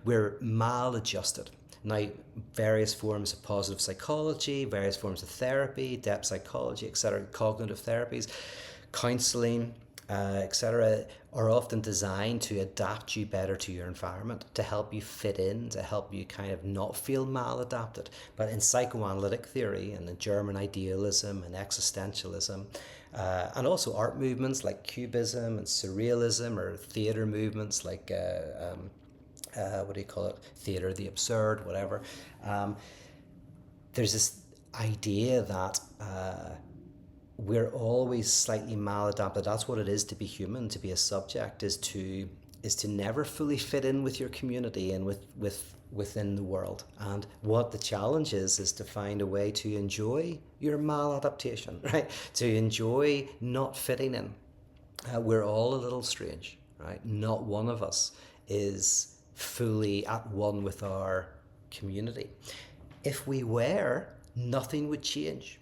we're maladjusted. Now, various forms of positive psychology, various forms of therapy, depth psychology, etc., cognitive therapies, counseling, etc., are often designed to adapt you better to your environment, to help you fit in, to help you kind of not feel maladapted. But in psychoanalytic theory and in German idealism and existentialism, and also art movements like Cubism and Surrealism, or theater movements like what do you call it? Theater of the absurd, whatever. There's this idea that we're always slightly maladapted. That's what it is to be human, to be a subject, is to never fully fit in with your community and within the world. And what the challenge is to find a way to enjoy your maladaptation, right? To enjoy not fitting in. We're all a little strange, right? Not one of us is fully at one with our community. If we were, nothing would change.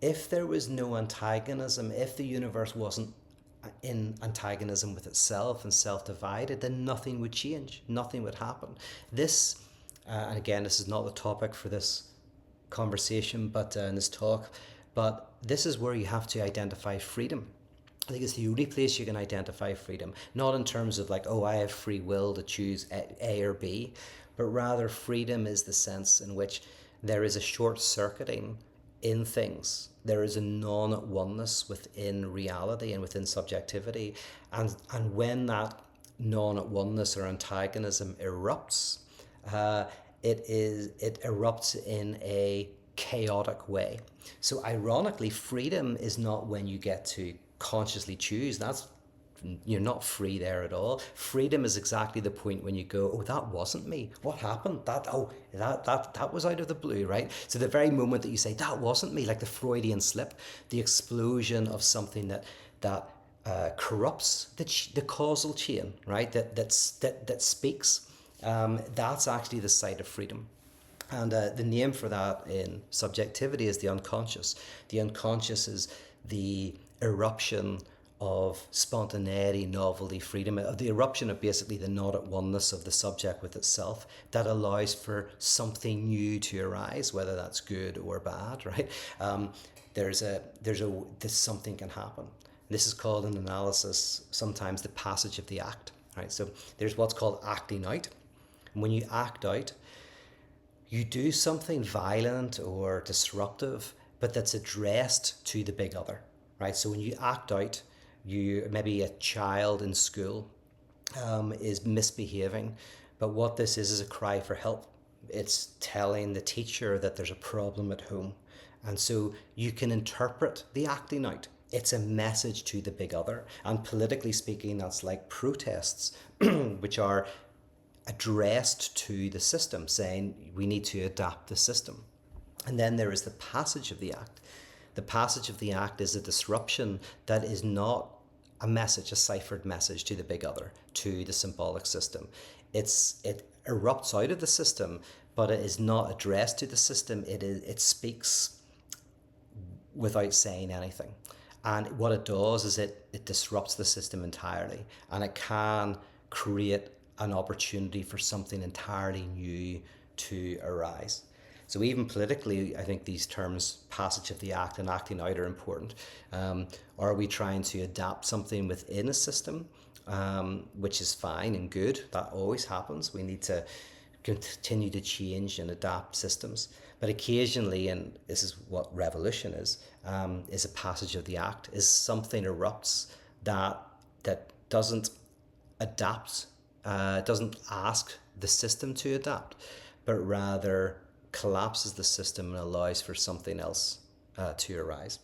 If there was no antagonism, if the universe wasn't in antagonism with itself and self-divided, then nothing would change. Nothing would happen. This, and again, this is not the topic for this conversation, but in this talk, but this is where you have to identify freedom. I think it's the only place you can identify freedom, not in terms of like, oh, I have free will to choose A or B, but rather freedom is the sense in which there is a short-circuiting in things. There is a non-oneness within reality and within subjectivity. And when that non-oneness or antagonism erupts, it erupts in a chaotic way. So ironically, freedom is not when you get to consciously choose. You're not free there at all. Freedom is exactly the point when you go, oh, that wasn't me. What happened? That was out of the blue, right? So the very moment that you say, that wasn't me, like the Freudian slip, the explosion of something that corrupts the causal chain, right? That speaks. That's actually the site of freedom. And the name for that in subjectivity is the unconscious. The unconscious is the eruption of spontaneity, novelty, freedom, the eruption of basically the not at oneness of the subject with itself that allows for something new to arise, whether that's good or bad, right? This something can happen. This is called in analysis sometimes the passage of the act, right? So there's what's called acting out. And when you act out, you do something violent or disruptive, but that's addressed to the big other, right? So when you act out, maybe a child in school is misbehaving, but what this is a cry for help. It's telling the teacher that there's a problem at home. And so you can interpret the acting out. It's a message to the big other. And politically speaking, that's like protests, which are addressed to the system, saying we need to adapt the system. And then there is the passage of the act. The passage of the act is a disruption that is not a message, a ciphered message to the big other, to the symbolic system. It erupts out of the system, but it is not addressed to the system. It speaks without saying anything. And what it does is it disrupts the system entirely, and it can create an opportunity for something entirely new to arise. So even politically, I think these terms, passage of the act and acting out, are important. Are we trying to adapt something within a system, which is fine and good? That always happens. We need to continue to change and adapt systems. But occasionally, and this is what revolution is a passage of the act, is something erupts that doesn't adapt, doesn't ask the system to adapt, but rather collapses the system and allows for something else to arise.